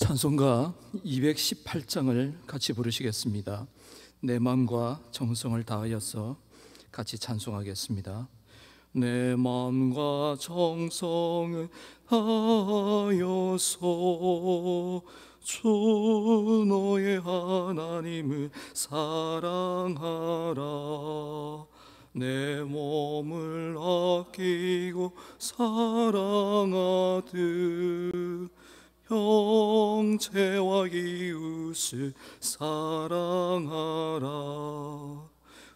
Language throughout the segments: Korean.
찬송가 218장을 같이 부르시겠습니다. 내 마음과 정성을 다하여서 같이 찬송하겠습니다. 내 마음과 정성을 다하여서 주 너의 하나님을 사랑하라. 내 몸을 아끼고 사랑하듯 형제와 이웃을 사랑하라.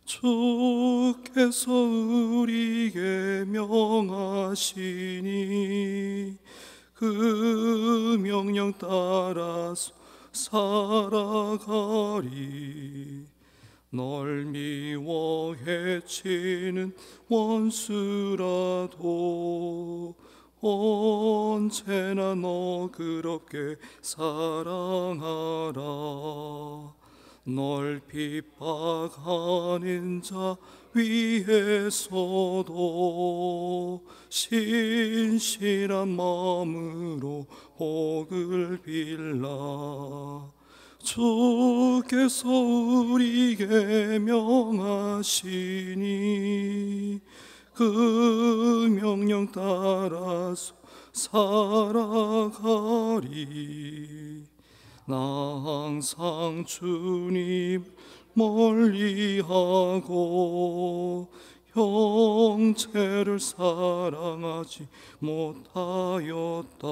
주께서 우리에게 명하시니 그 명령 따라서 살아가리. 널 미워 해치는 원수라도 언제나 너그럽게 사랑하라. 널 핍박하는 자 위에서도 신실한 마음으로 복을 빌라. 주께서 우리에게 명하시니 그 명령 따라서 살아가리. 나 항상 주님 멀리하고 형제를 사랑하지 못하였다.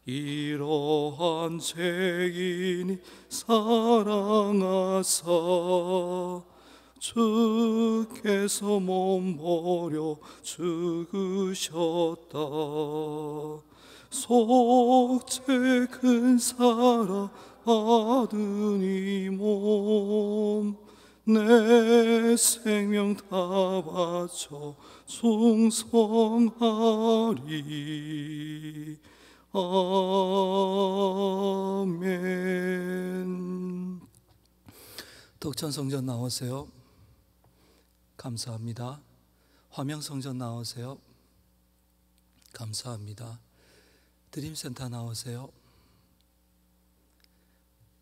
이러한 죄인이 사랑하사 주께서 몸버려 죽으셨다. 속죄 큰 사랑 받은 이 몸 내 생명 다 바쳐 충성하리. 아멘. 덕천성전 나오세요. 감사합니다. 화명성전 나오세요. 감사합니다. 드림센터 나오세요.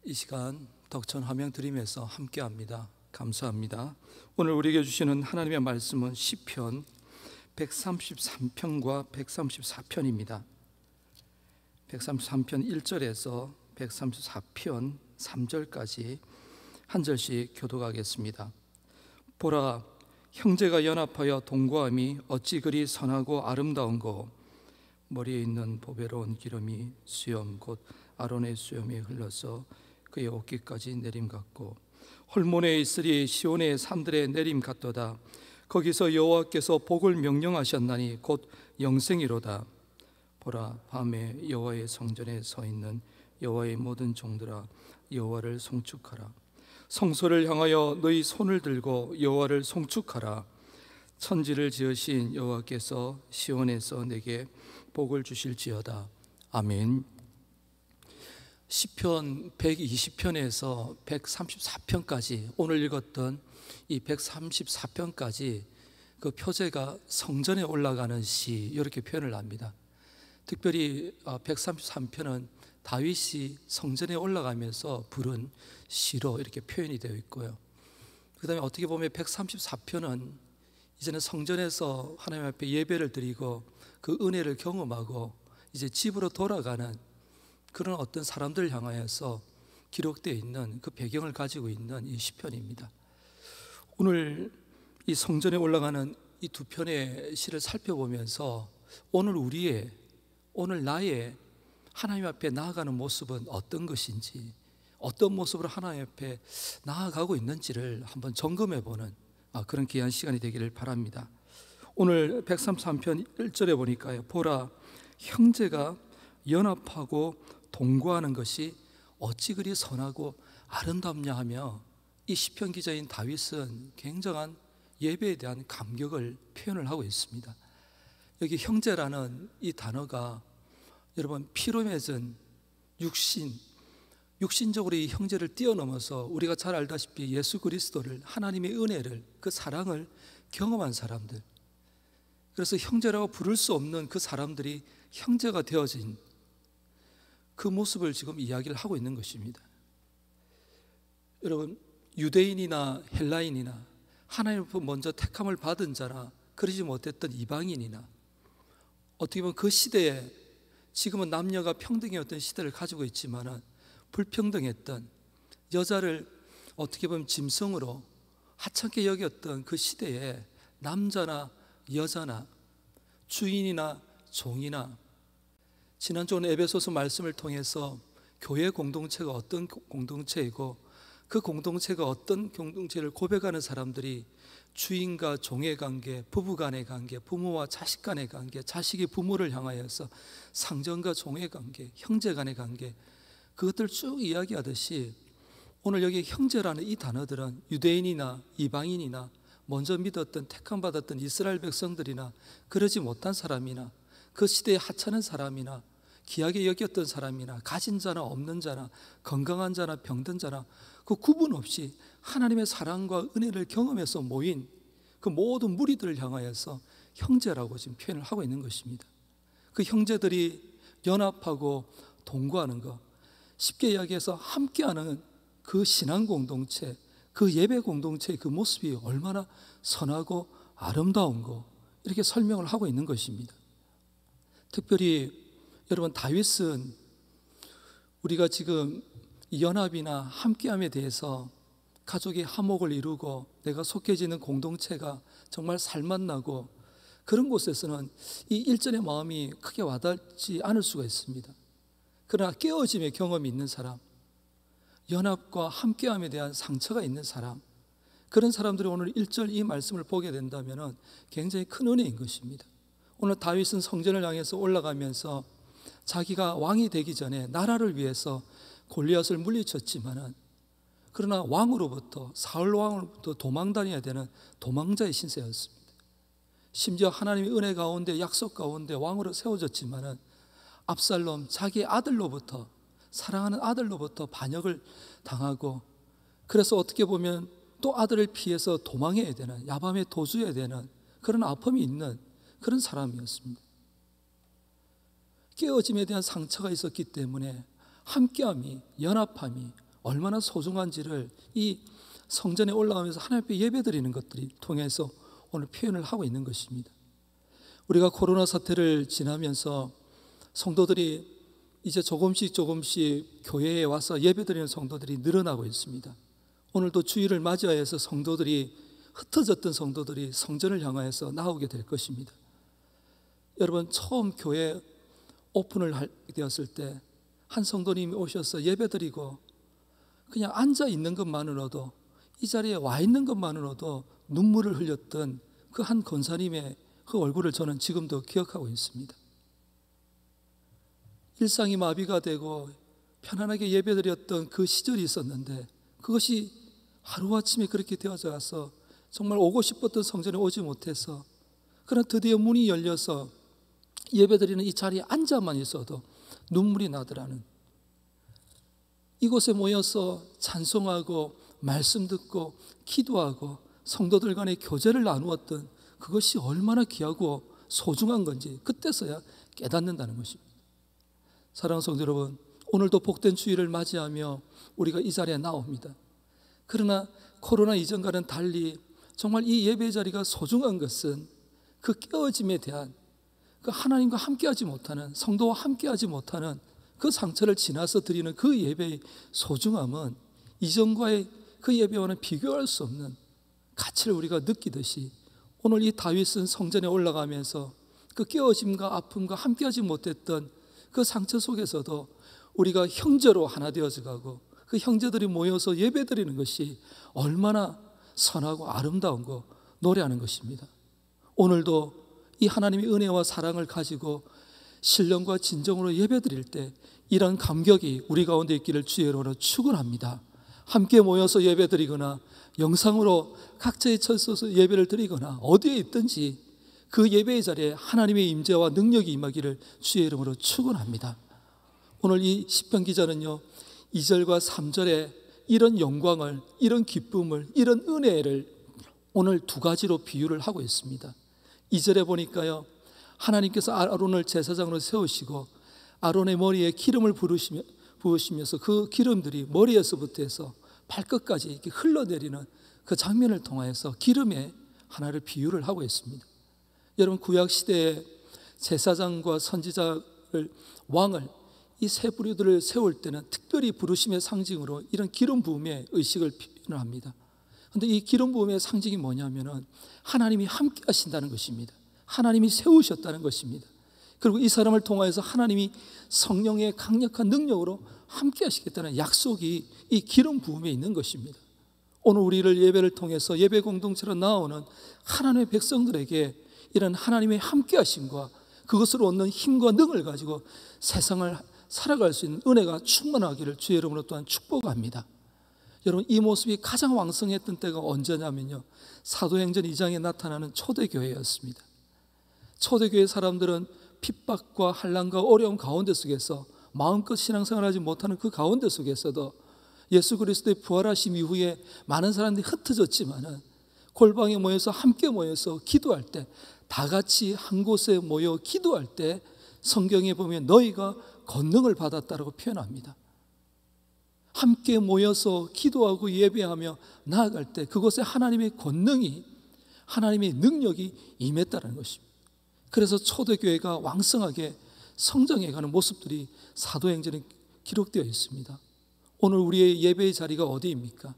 이 시간 덕천 화명 드림에서 함께합니다. 감사합니다. 오늘 우리에게 주시는 하나님의 말씀은 시편 133편과 134편입니다. 133편 1절에서 134편 3절까지 한 절씩 교독하겠습니다. 보라, 형제가 연합하여 동거함이 어찌 그리 선하고 아름다운고. 머리에 있는 보배로운 기름이 수염 곧 아론의 수염에 흘러서 그의 어깨까지 내림 같고, 홀몬에 있으리 시온의 산들의 내림 같도다. 거기서 여호와께서 복을 명령하셨나니 곧 영생이로다. 보라, 밤에 여호와의 성전에 서 있는 여호와의 모든 종들아, 여호와를 송축하라. 성소를 향하여 너희 손을 들고 여호와를 송축하라. 천지를 지으신 여호와께서 시온에서 내게 복을 주실지어다. 아멘. 시편 120편에서 134편까지 오늘 읽었던 이 134편까지 그 표제가 성전에 올라가는 시, 이렇게 표현을 합니다. 특별히 133편은 다윗이 성전에 올라가면서 부른 시로 이렇게 표현이 되어 있고요. 그 다음에 어떻게 보면 134편은 이제는 성전에서 하나님 앞에 예배를 드리고 그 은혜를 경험하고 이제 집으로 돌아가는 그런 어떤 사람들을 향하여서 기록되어 있는 그 배경을 가지고 있는 이 시편입니다. 오늘 이 성전에 올라가는 이 두 편의 시를 살펴보면서 오늘 나의 하나님 앞에 나아가는 모습은 어떤 것인지, 어떤 모습으로 하나님 앞에 나아가고 있는지를 한번 점검해보는 그런 귀한 시간이 되기를 바랍니다. 오늘 133편 1절에 보니까요, 보라, 형제가 연합하고 동거하는 것이 어찌 그리 선하고 아름답냐 하며, 이 시편 기자인 다윗은 굉장한 예배에 대한 감격을 표현을 하고 있습니다. 여기 형제라는 이 단어가 여러분, 피로 맺은 육신적으로 이 형제를 뛰어넘어서 우리가 잘 알다시피 예수 그리스도를, 하나님의 은혜를, 그 사랑을 경험한 사람들, 그래서 형제라고 부를 수 없는 그 사람들이 형제가 되어진, 그 모습을 지금 이야기를 하고 있는 것입니다. 여러분, 유대인이나 헬라인이나 하나님으로부터 먼저 택함을 받은 자나 그러지 못했던 이방인이나 어떻게 보면 그 시대에 지금은 남녀가 평등이었던 시대를 가지고 있지만 불평등했던, 여자를 어떻게 보면 짐승으로 하찮게 여겼던 그 시대에 남자나 여자나 주인이나 종이나, 지난주 오늘 에베소서 말씀을 통해서 교회 공동체가 어떤 공동체이고 그 공동체가 어떤 공동체를 고백하는 사람들이 주인과 종의 관계, 부부 간의 관계, 부모와 자식 간의 관계, 자식이 부모를 향하여서 상전과 종의 관계, 형제 간의 관계, 그것들 쭉 이야기하듯이 오늘 여기 형제라는 이 단어들은 유대인이나 이방인이나 먼저 믿었던 택함받았던 이스라엘 백성들이나 그러지 못한 사람이나 그 시대에 하찮은 사람이나 귀하게 여겼던 사람이나 가진 자나 없는 자나 건강한 자나 병든 자나 그 구분 없이 하나님의 사랑과 은혜를 경험해서 모인 그 모든 무리들을 향하여서 형제라고 지금 표현을 하고 있는 것입니다. 그 형제들이 연합하고 동거하는 것, 쉽게 이야기해서 함께하는 그 신앙 공동체, 그 예배 공동체의 그 모습이 얼마나 선하고 아름다운 거, 이렇게 설명을 하고 있는 것입니다. 특별히 여러분, 다윗은 우리가 지금 연합이나 함께함에 대해서 가족이 화목을 이루고 내가 속해지는 공동체가 정말 살맛나고 그런 곳에서는 이 일전의 마음이 크게 와닿지 않을 수가 있습니다. 그러나 깨어짐의 경험이 있는 사람, 연합과 함께함에 대한 상처가 있는 사람, 그런 사람들이 오늘 1절 이 말씀을 보게 된다면 굉장히 큰 은혜인 것입니다. 오늘 다윗은 성전을 향해서 올라가면서 자기가 왕이 되기 전에 나라를 위해서 골리앗을 물리쳤지만은, 그러나 왕으로부터, 사울 왕으로부터 도망 다녀야 되는 도망자의 신세였습니다. 심지어 하나님의 은혜 가운데, 약속 가운데 왕으로 세워졌지만은 압살롬, 자기 아들로부터, 사랑하는 아들로부터 반역을 당하고, 그래서 어떻게 보면 또 아들을 피해서 도망해야 되는, 야밤에 도주해야 되는 그런 아픔이 있는 그런 사람이었습니다. 깨어짐에 대한 상처가 있었기 때문에 함께함이, 연합함이 얼마나 소중한지를 이 성전에 올라가면서 하나님 앞에 예배드리는 것들이 통해서 오늘 표현을 하고 있는 것입니다. 우리가 코로나 사태를 지나면서 성도들이 이제 조금씩 교회에 와서 예배드리는 성도들이 늘어나고 있습니다. 오늘도 주일을 맞이하여서 성도들이, 흩어졌던 성도들이 성전을 향하여서 나오게 될 것입니다. 여러분, 처음 교회 오픈을 되었을 때 한 성도님이 오셔서 예배드리고 그냥 앉아 있는 것만으로도, 이 자리에 와 있는 것만으로도 눈물을 흘렸던 그 한 권사님의 그 얼굴을 저는 지금도 기억하고 있습니다. 일상이 마비가 되고 편안하게 예배드렸던 그 시절이 있었는데 그것이 하루아침에 그렇게 되어져 가서 정말 오고 싶었던 성전에 오지 못해서, 그러나 드디어 문이 열려서 예배드리는 이 자리에 앉아만 있어도 눈물이 나더라는, 이곳에 모여서 찬송하고 말씀 듣고 기도하고 성도들 간의 교제를 나누었던 그것이 얼마나 귀하고 소중한 건지 그때서야 깨닫는다는 것입니다. 사랑하는 성도 여러분, 오늘도 복된 주일을 맞이하며 우리가 이 자리에 나옵니다. 그러나 코로나 이전과는 달리 정말 이 예배 자리가 소중한 것은 그 깨어짐에 대한, 그 하나님과 함께하지 못하는, 성도와 함께하지 못하는 그 상처를 지나서 드리는 그 예배의 소중함은 이전과의 그 예배와는 비교할 수 없는 가치를 우리가 느끼듯이, 오늘 이 다윗은 성전에 올라가면서 그 깨어짐과 아픔과 함께하지 못했던 그 상처 속에서도 우리가 형제로 하나 되어져 가고 그 형제들이 모여서 예배드리는 것이 얼마나 선하고 아름다운 거 노래하는 것입니다. 오늘도 이 하나님의 은혜와 사랑을 가지고 신령과 진정으로 예배드릴 때 이런 감격이 우리 가운데 있기를 주의 이름으로 축원합니다. 함께 모여서 예배드리거나 영상으로 각자의 처소에서 예배를 드리거나 어디에 있든지 그 예배의 자리에 하나님의 임재와 능력이 임하기를 주의 이름으로 축원합니다. 오늘 이 시편 기자는요, 2절과 3절에 이런 영광을, 이런 기쁨을, 이런 은혜를 오늘 두 가지로 비유를 하고 있습니다. 2절에 보니까요, 하나님께서 아론을 제사장으로 세우시고 아론의 머리에 기름을 부으시면서 그 기름들이 머리에서부터 해서 발끝까지 이렇게 흘러내리는 그 장면을 통하여서 기름의 하나를 비유를 하고 있습니다. 여러분, 구약 시대에 제사장과 선지자를, 왕을, 이 세 부류들을 세울 때는 특별히 부르심의 상징으로 이런 기름 부음의 의식을 표현합니다. 그런데 이 기름 부음의 상징이 뭐냐면은 하나님이 함께 하신다는 것입니다. 하나님이 세우셨다는 것입니다. 그리고 이 사람을 통하여서 하나님이 성령의 강력한 능력으로 함께 하시겠다는 약속이 이 기름 부음에 있는 것입니다. 오늘 우리를 예배를 통해서 예배 공동체로 나오는 하나님의 백성들에게 이런 하나님의 함께 하심과 그것으로 얻는 힘과 능을 가지고 세상을 살아갈 수 있는 은혜가 충만하기를 주의 이름으로 또한 축복합니다. 여러분, 이 모습이 가장 왕성했던 때가 언제냐면요, 사도행전 2장에 나타나는 초대교회였습니다. 초대교회 사람들은 핍박과 환난과 어려움 가운데 속에서 마음껏 신앙생활하지 못하는 그 가운데 속에서도 예수 그리스도의 부활하심 이후에 많은 사람들이 흩어졌지만은 골방에 모여서 함께 모여서 기도할 때, 다 같이 한 곳에 모여 기도할 때 성경에 보면 너희가 권능을 받았다라고 표현합니다. 함께 모여서 기도하고 예배하며 나아갈 때 그곳에 하나님의 권능이, 하나님의 능력이 임했다는 것입니다. 그래서 초대교회가 왕성하게 성장해가는 모습들이 사도행전에 기록되어 있습니다. 오늘 우리의 예배의 자리가 어디입니까?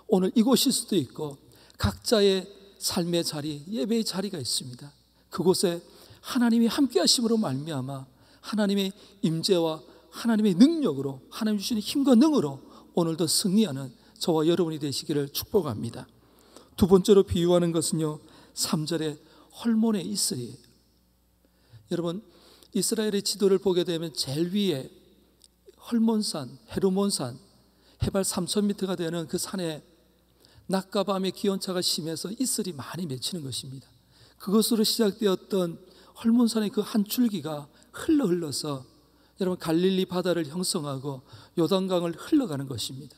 오늘 이곳일 수도 있고 각자의 삶의 자리, 예배의 자리가 있습니다. 그곳에 하나님이 함께 하심으로 말미암아 하나님의 임재와 하나님의 능력으로, 하나님 주시는 힘과 능으로 오늘도 승리하는 저와 여러분이 되시기를 축복합니다. 두 번째로 비유하는 것은요, 3절에 헐몬의 이슬이에요. 여러분, 이스라엘의 지도를 보게 되면 제일 위에 헐몬산, 헤르몬산, 해발 3,000m가 되는 그 산에 낮과 밤의 기온차가 심해서 이슬이 많이 맺히는 것입니다. 그것으로 시작되었던 헐몬산의 그 한 줄기가 흘러서 여러분 갈릴리 바다를 형성하고 요단강을 흘러가는 것입니다.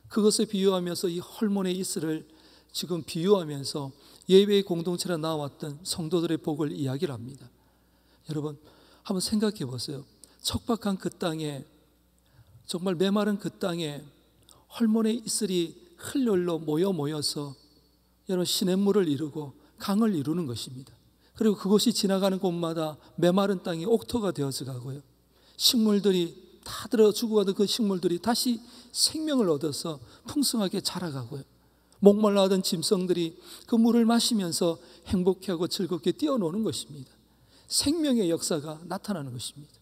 그것을 비유하면서 이 헐몬의 이슬을 지금 비유하면서 예배의 공동체로 나왔던 성도들의 복을 이야기를 합니다. 여러분, 한번 생각해 보세요. 척박한 그 땅에, 정말 메마른 그 땅에 헐몬의 이슬이 흘러 모여서 여러분 시냇물을 이루고 강을 이루는 것입니다. 그리고 그곳이 지나가는 곳마다 메마른 땅이 옥토가 되어서 가고요, 식물들이 다 들어 죽어가던 그 식물들이 다시 생명을 얻어서 풍성하게 자라가고요, 목말라하던 짐승들이 그 물을 마시면서 행복해하고 즐겁게 뛰어노는 것입니다. 생명의 역사가 나타나는 것입니다.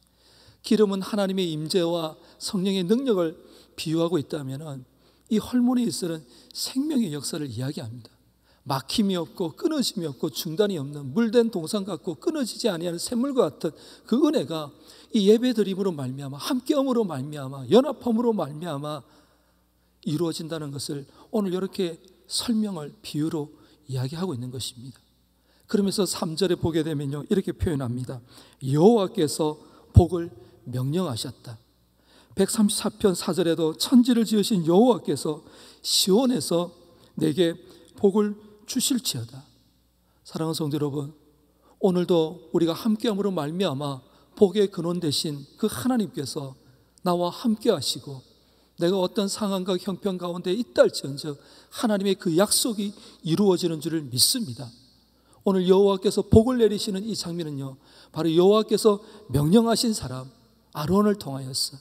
기름은 하나님의 임재와 성령의 능력을 비유하고 있다면 이 헐몬의 이슬은 생명의 역사를 이야기합니다. 막힘이 없고 끊어짐이 없고 중단이 없는 물된 동산 같고 끊어지지 아니하는 샘물과 같은 그 은혜가 이 예배드림으로 말미암아, 함께함으로 말미암아, 연합함으로 말미암아 이루어진다는 것을 오늘 이렇게 설명을 비유로 이야기하고 있는 것입니다. 그러면서 3절에 보게 되면요, 이렇게 표현합니다. 여호와께서 복을 명령하셨다. 134편 4절에도 천지를 지으신 여호와께서 시온에서 내게 복을 주실지어다. 사랑하는 성도 여러분, 오늘도 우리가 함께함으로 말미암아 복의 근원 되신 그 하나님께서 나와 함께 하시고 내가 어떤 상황과 형편 가운데 있다 할지언정 하나님의 그 약속이 이루어지는 줄을 믿습니다. 오늘 여호와께서 복을 내리시는 이 장면은요, 바로 여호와께서 명령하신 사람 아론을 통하여서,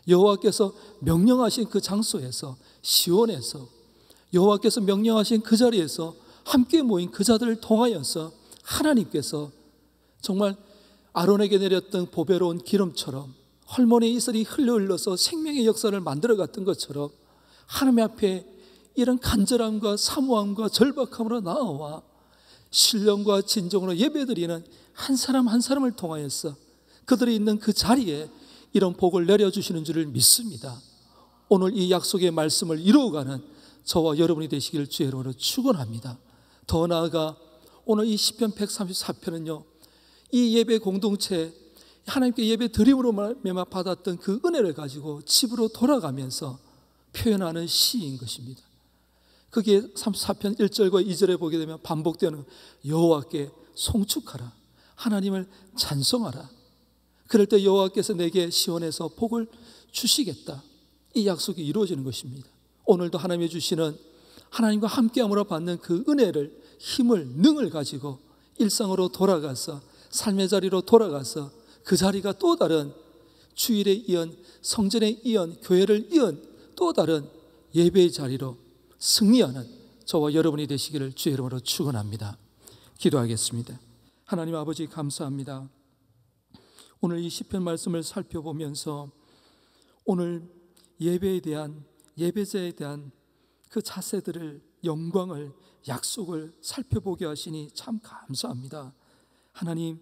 여호와께서 명령하신 그 장소에서, 시온에서, 여호와께서 명령하신 그 자리에서 함께 모인 그 자들을 통하여서 하나님께서 정말 아론에게 내렸던 보배로운 기름처럼 헐몬의 이슬이 흘러서 생명의 역사를 만들어갔던 것처럼 하나님 앞에 이런 간절함과 사모함과 절박함으로 나아와 신령과 진정으로 예배드리는 한 사람 한 사람을 통하여서 그들이 있는 그 자리에 이런 복을 내려주시는 줄을 믿습니다. 오늘 이 약속의 말씀을 이루어가는 저와 여러분이 되시기를 주의 이름으로 축원합니다. 더 나아가 오늘 이 시편 134편은요, 이 예배 공동체 하나님께 예배 드림으로 받았던 그 은혜를 가지고 집으로 돌아가면서 표현하는 시인 것입니다. 그게 34편 1절과 2절에 보게 되면 반복되는 여호와께 송축하라, 하나님을 찬송하라. 그럴 때 여호와께서 내게 시온에서 복을 주시겠다. 이 약속이 이루어지는 것입니다. 오늘도 하나님이 주시는 하나님과 함께함으로 받는 그 은혜를, 힘을, 능을 가지고 일상으로 돌아가서, 삶의 자리로 돌아가서 그 자리가 또 다른 주일에 이은, 성전에 이은, 교회를 이은 또 다른 예배의 자리로 승리하는 저와 여러분이 되시기를 주의 이름으로 축원합니다. 기도하겠습니다. 하나님 아버지, 감사합니다. 오늘 이 시편 말씀을 살펴보면서 오늘 예배에 대한, 예배자에 대한 그 자세들을, 영광을, 약속을 살펴보게 하시니 참 감사합니다. 하나님,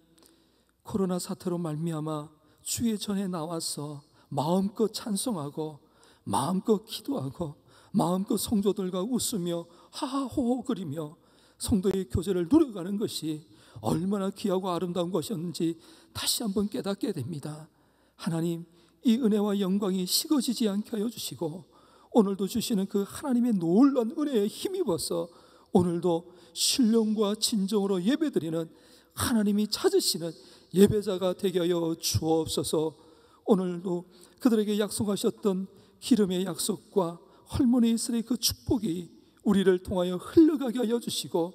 코로나 사태로 말미암아 주의 전에 나와서 마음껏 찬송하고 마음껏 기도하고 마음껏 성도들과 웃으며 하하호호거리며 성도의 교제를 누려가는 것이 얼마나 귀하고 아름다운 것이었는지 다시 한번 깨닫게 됩니다. 하나님, 이 은혜와 영광이 식어지지 않게 하여 주시고 오늘도 주시는 그 하나님의 놀라운 은혜에 힘입어서 오늘도 신령과 진정으로 예배드리는 하나님이 찾으시는 예배자가 되게 하여 주옵소서. 오늘도 그들에게 약속하셨던 기름의 약속과 헐모니 이스라엘의 그 축복이 우리를 통하여 흘러가게 하여 주시고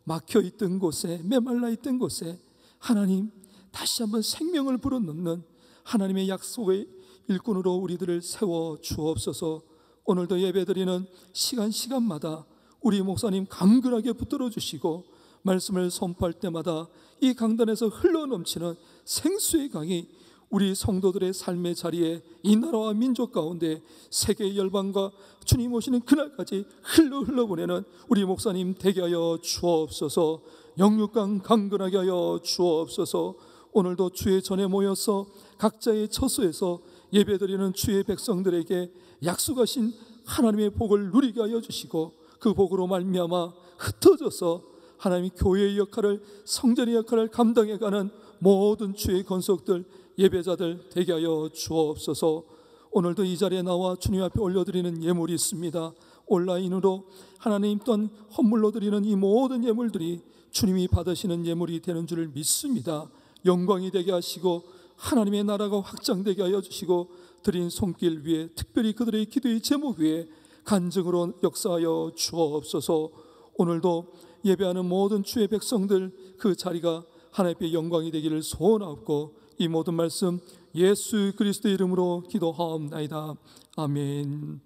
막혀있던 곳에, 메말라 있던 곳에 하나님 다시 한번 생명을 불어넣는 하나님의 약속의 일꾼으로 우리들을 세워 주옵소서. 오늘도 예배드리는 시간마다 우리 목사님 강건하게 붙들어 주시고 말씀을 선포할 때마다 이 강단에서 흘러넘치는 생수의 강이 우리 성도들의 삶의 자리에 이 나라와 민족 가운데 세계 열방과 주님 오시는 그날까지 흘러보내는 우리 목사님 되게 하여 주옵소서. 영육강 강건하게 하여 주옵소서. 오늘도 주의 전에 모여서 각자의 처소에서 예배드리는 주의 백성들에게 약속하신 하나님의 복을 누리게 하여 주시고 그 복으로 말미암아 흩어져서 하나님이 교회의 역할을, 성전의 역할을 감당해가는 모든 주의 권속들, 예배자들 되게 하여 주옵소서. 오늘도 이 자리에 나와 주님 앞에 올려드리는 예물이 있습니다. 온라인으로 하나님 또한 헌물로 드리는 이 모든 예물들이 주님이 받으시는 예물이 되는 줄을 믿습니다. 영광이 되게 하시고 하나님의 나라가 확장되게 하여 주시고 드린 손길 위에, 특별히 그들의 기도의 제목 위에 간증으로 역사하여 주옵소서. 오늘도 예배하는 모든 주의 백성들 그 자리가 하나님의 영광이 되기를 소원하옵고 이 모든 말씀 예수 그리스도의 이름으로 기도하옵나이다. 아멘.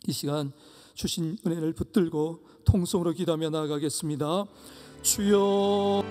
이 시간 주신 은혜를 붙들고 통성으로 기도하며 나아가겠습니다. 주여